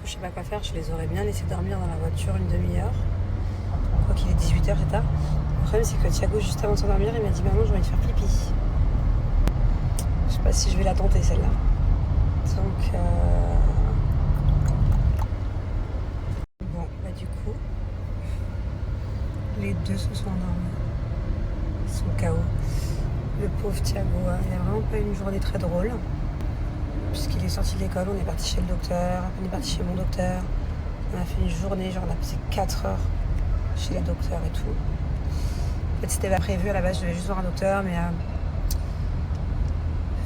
coup, je sais pas quoi faire. Je les aurais bien laissés dormir dans la voiture une demi-heure. Quoi qu'il est 18h, c'est tard. Le problème, c'est que Thiago, juste avant de s'endormir, il m'a dit maman, j'ai envie de faire pipi. Je sais pas si je vais la tenter celle-là. Donc, bon, bah du coup, les deux se sont endormis. Ils sont KO. Le pauvre Thiago, il a vraiment pas eu une journée très drôle. Puisqu'il est sorti de l'école, on est parti chez le docteur, on est parti chez mon docteur. On a fait une journée, genre on a passé 4 heures chez les docteurs et tout. En fait, c'était pas prévu, à la base, je devais juste voir un docteur, mais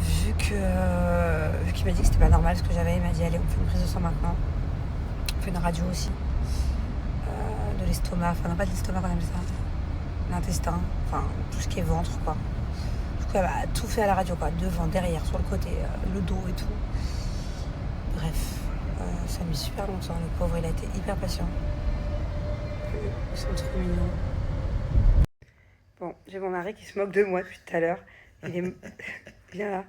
vu qu'il m'a dit que c'était pas normal ce que j'avais, il m'a dit allez, on fait une prise de sang maintenant. On fait une radio aussi. De l'estomac, enfin non pas de l'estomac qu'on appelle ça. L'intestin, enfin tout ce qui est ventre quoi. Du coup elle a tout fait à la radio quoi, devant, derrière, sur le côté, le dos et tout. Bref, ça a mis super longtemps, le pauvre il a été hyper patient. Ils sont trop mignons. Bon, j'ai mon mari qui se moque de moi depuis tout à l'heure. Il est... Viens là.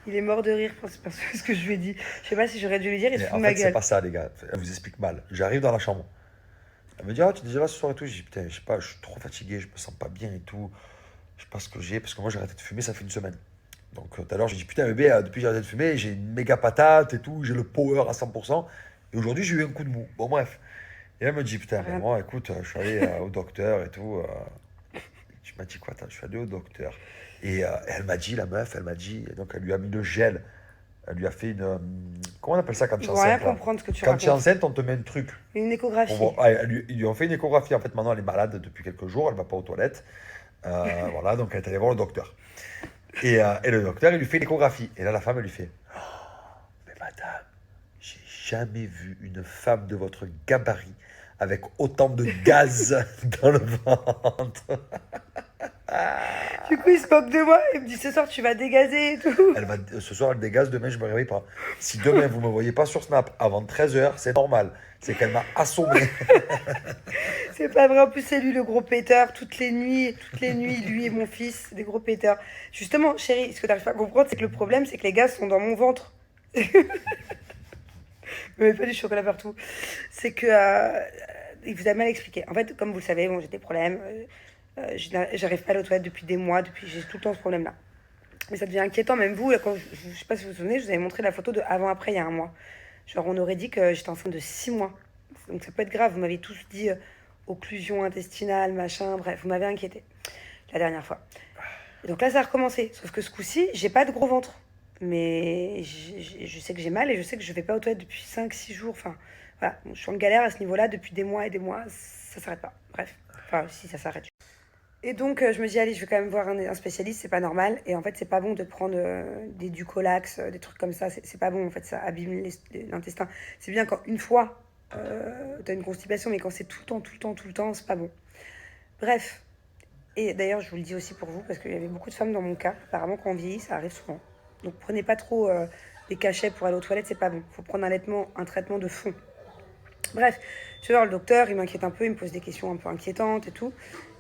Il est mort de rire parce que je lui ai dit. Je sais pas si j'aurais dû lui dire, il se fout En de ma fait, c'est gueule. pas ça, les gars. Elle vous explique mal. J'arrive dans la chambre. Elle me dit, ah, tu es déjà là ce soir et tout. Je dis, putain, je sais pas, je suis trop fatigué, je me sens pas bien et tout. Je sais pas ce que j'ai, parce que moi j'ai arrêté de fumer, ça fait une semaine. Donc tout à l'heure, j'ai dit, putain, bébé, depuis que j'ai arrêté de fumer, j'ai une méga patate et tout, j'ai le power à 100%. Et aujourd'hui, j'ai eu un coup de mou. Bon, bref. Et elle me dit, putain, Rien. vraiment, écoute, je suis allé au docteur et tout. Tu m'as dit quoi, attends, je suis allé au docteur. Et elle m'a dit, la meuf, elle m'a dit, donc elle lui a mis le gel. Elle lui a fait une. Comment on appelle ça quand tu Ils es vont rien enceinte là? comprendre ce que tu Quand tu es racontes. enceinte, on te met un truc. Une Pour échographie. voir. Ah, ils lui ont fait une échographie. En fait, maintenant, elle est malade depuis quelques jours. Elle va pas aux toilettes. Voilà, donc elle est allée voir le docteur. Et le docteur, il lui fait l'échographie. Et là, la femme, elle lui fait, mais madame, j'ai jamais vu une femme de votre gabarit avec autant de gaz dans le ventre. Du coup, il se moque de moi. Il me dit ce soir, tu vas dégazer et tout. Ce soir, elle dégaze. Demain, je me réveille pas. Si demain, vous me voyez pas sur Snap avant 13h, c'est normal. C'est qu'elle m'a assommé. C'est pas vrai. En plus, c'est lui le gros péteur. Toutes les nuits, lui et mon fils, des gros péteurs. Justement, chérie, ce que t'arrives pas à comprendre, c'est que le problème, c'est que les gaz sont dans mon ventre. Mais pas du chocolat partout. C'est que. Il vous a mal expliqué. En fait, comme vous le savez, bon, j'ai des problèmes. J'arrive pas à aller aux toilettes depuis des mois. J'ai tout le temps ce problème-là. Mais ça devient inquiétant, même vous, quand je sais pas si vous vous souvenez, je vous avais montré la photo de avant-après il y a un mois. Genre, on aurait dit que j'étais enceinte de 6 mois. Donc ça peut être grave. Vous m'avez tous dit occlusion intestinale, machin, bref, vous m'avez inquiété la dernière fois. Et donc là, ça a recommencé. Sauf que ce coup-ci, j'ai pas de gros ventre. Mais je sais que j'ai mal et je sais que je vais pas aux toilettes depuis 5 6 jours. Enfin, voilà, je suis en galère à ce niveau-là depuis des mois et des mois. Ça s'arrête pas. Bref, enfin, si ça s'arrête. Et donc, je me dis, allez, je vais quand même voir un spécialiste, c'est pas normal. Et en fait, c'est pas bon de prendre des Ducolax, des trucs comme ça. C'est pas bon, en fait, ça abîme l'intestin. C'est bien quand une fois, t'as une constipation, mais quand c'est tout le temps, tout le temps, tout le temps, c'est pas bon. Bref. Et d'ailleurs, je vous le dis aussi pour vous, parce qu'il y avait beaucoup de femmes dans mon cas. Apparemment, quand on vieillit, ça arrive souvent. Donc, prenez pas trop des cachets pour aller aux toilettes, c'est pas bon. Faut prendre un traitement de fond. Bref, je vais voir le docteur, il m'inquiète un peu, il me pose des questions un peu inquiétantes et tout.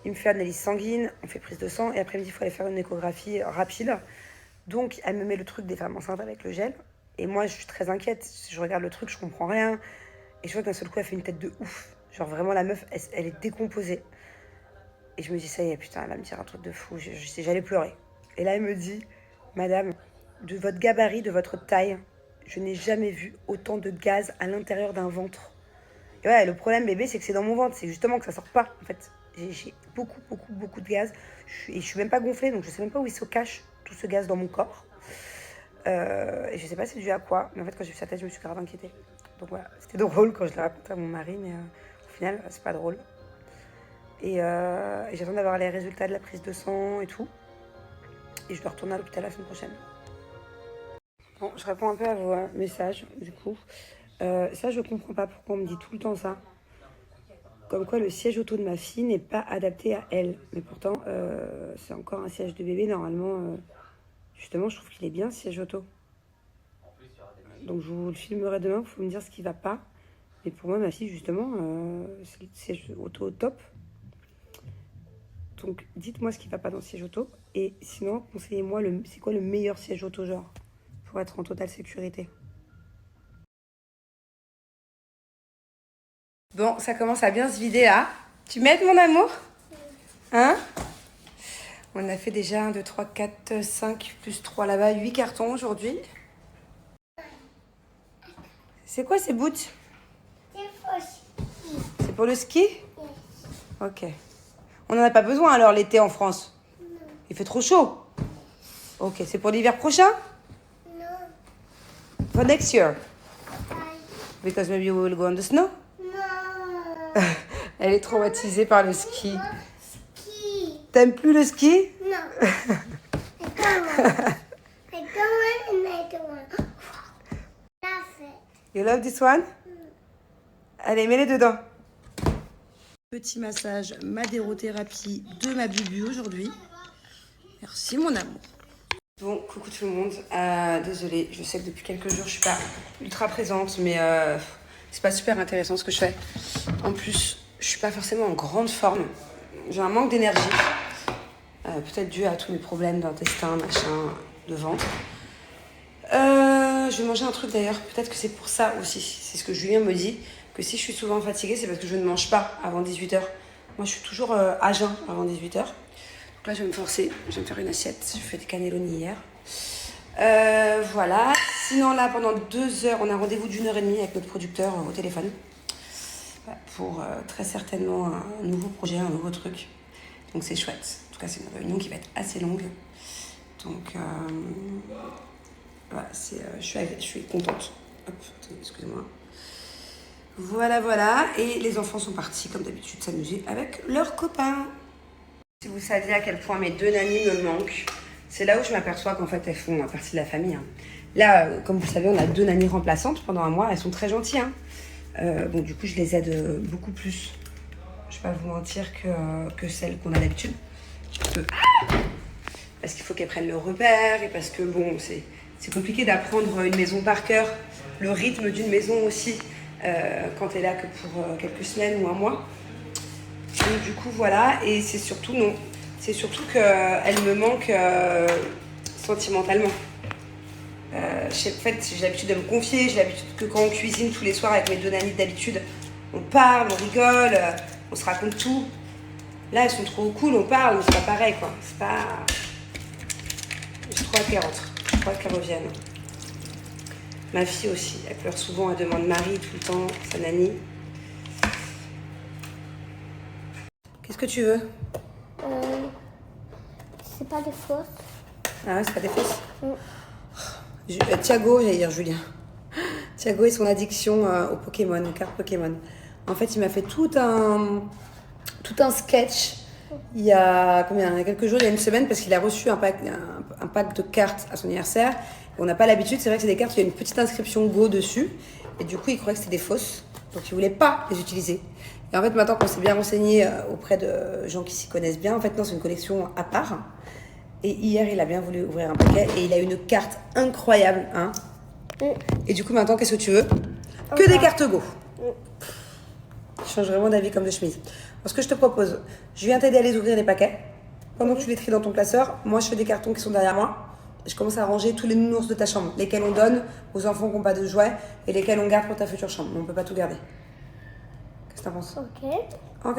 Il me fait analyse sanguine, on fait prise de sang, et après il me dit qu'il faut aller faire une échographie rapide. Donc elle me met le truc des femmes enceintes avec le gel. Et moi je suis très inquiète, je regarde le truc, je comprends rien. Et je vois qu'un seul coup elle fait une tête de ouf. Genre vraiment la meuf, elle est décomposée. Et je me dis ça y est, putain, elle va me dire un truc de fou, j'allais pleurer. Et là elle me dit, madame, de votre gabarit, de votre taille, je n'ai jamais vu autant de gaz à l'intérieur d'un ventre. Et ouais, le problème, bébé, c'est que c'est dans mon ventre. C'est justement que ça sort pas, en fait. J'ai beaucoup, beaucoup, beaucoup de gaz. Et je suis même pas gonflée, donc je sais même pas où il se cache, tout ce gaz dans mon corps. Et je sais pas c'est dû à quoi. Mais en fait, quand j'ai vu sa tête, je me suis grave inquiétée. Donc voilà, c'était drôle quand je l'ai raconté à mon mari, mais au final, c'est pas drôle. Et j'attends d'avoir les résultats de la prise de sang et tout. Et je dois retourner à l'hôpital la semaine prochaine. Bon, je réponds un peu à vos messages, du coup. Ça, je comprends pas pourquoi on me dit tout le temps ça. Comme quoi le siège auto de ma fille n'est pas adapté à elle. Mais pourtant, c'est encore un siège de bébé. Normalement, justement, je trouve qu'il est bien, ce siège auto. Donc je vous le filmerai demain, il faut me dire ce qui va pas. Mais pour moi, ma fille, justement, c'est le siège auto au top. Donc dites-moi ce qui va pas dans le siège auto. Et sinon, conseillez-moi, c'est quoi le meilleur siège auto, genre, pour être en totale sécurité. Bon, ça commence à bien se vider là. Tu m'aides, mon amour? Hein? On a fait déjà 1, 2, 3, 4, 5, plus 3 là-bas, 8 cartons aujourd'hui. C'est quoi ces boots? C'est pour le ski? Ok. On n'en a pas besoin alors l'été en France? Il fait trop chaud? Ok, c'est pour l'hiver prochain? For next year? Because maybe we will go on the snow? Elle est traumatisée par le ski. T'aimes plus le ski? No. I don't want. That's it. You love this one? Allez, mets-les dedans. Petit massage madérothérapie de ma bubu aujourd'hui. Merci mon amour. Bon, coucou tout le monde. Désolée, je sais que depuis quelques jours je suis pas ultra présente, mais c'est pas super intéressant ce que je fais. En plus, je suis pas forcément en grande forme. J'ai un manque d'énergie. Peut-être dû à tous mes problèmes d'intestin, machin, de ventre. Je vais manger un truc d'ailleurs. Peut-être que c'est pour ça aussi. C'est ce que Julien me dit. Que si je suis souvent fatiguée, c'est parce que je ne mange pas avant 18h. Moi, je suis toujours à jeun avant 18h. Donc là, je vais me forcer. Je vais me faire une assiette. J'ai fait des cannelloni hier. Voilà. Sinon, là, pendant 2 heures, on a un rendez-vous d'1h30 avec notre producteur au téléphone. Pour très certainement un nouveau projet, un nouveau truc. Donc, c'est chouette. En tout cas, c'est une réunion qui va être assez longue. Donc, voilà, je suis contente. Hop, attendez, excusez-moi. Voilà, voilà. Et les enfants sont partis, comme d'habitude, s'amuser avec leurs copains. Si vous saviez à quel point mes 2 nannies me manquent, c'est là où je m'aperçois qu'en fait, elles font partie de la famille. Hein. Là, comme vous le savez, on a 2 nannies remplaçantes pendant un mois. Elles sont très gentilles. Hein. Bon, du coup, je les aide beaucoup plus. Je vais pas vous mentir que celles qu'on a d'habitude. Parce qu'il faut qu'elles prennent le repère et parce que, bon, c'est compliqué d'apprendre une maison par cœur. Le rythme d'une maison aussi. Quand t'es là que pour quelques semaines ou un mois. Donc du coup voilà, et c'est surtout qu'elle me manque sentimentalement. En fait, j'ai l'habitude de me confier, j'ai l'habitude que quand on cuisine tous les soirs avec mes 2 nannies d'habitude, on parle, on rigole, on se raconte tout. Là elles sont trop cool, on parle, mais c'est pas pareil quoi. C'est pas... J'ai trop hâte qu'elles rentrent, j'ai trop hâte qu'elles reviennent. Ma fille aussi, elle pleure souvent, elle demande Marie tout le temps, sa nanny. Qu'est-ce que tu veux? C'est pas des fausses. Ah ouais, c'est pas des fausses? Thiago, j'allais dire Julien. Thiago et son addiction aux Pokémon, aux cartes Pokémon. En fait, il m'a fait tout un sketch il y a quelques jours, il y a une semaine, parce qu'il a reçu un pack de cartes à son anniversaire. On n'a pas l'habitude, c'est vrai que c'est des cartes, il y a une petite inscription Go dessus. Et du coup, il croyait que c'était des fausses. Donc, il voulait pas les utiliser. Et en fait, maintenant qu'on s'est bien renseigné auprès de gens qui s'y connaissent bien, en fait, non, c'est une collection à part. Et hier, il a bien voulu ouvrir un paquet et il a une carte incroyable. Hein. Et du coup, maintenant, qu'est-ce que tu veux? Que des cartes Go. Je change vraiment d'avis comme de chemise. Alors, ce que je te propose, je viens t'aider à les ouvrir les paquets. Pendant que tu les tries dans ton classeur, moi, je fais des cartons qui sont derrière moi. Je commence à ranger tous les nounours de ta chambre, lesquels on donne aux enfants qui n'ont pas de jouets et lesquels on garde pour ta future chambre. Mais on ne peut pas tout garder. Qu'est-ce que t'en penses? Ok. Ok.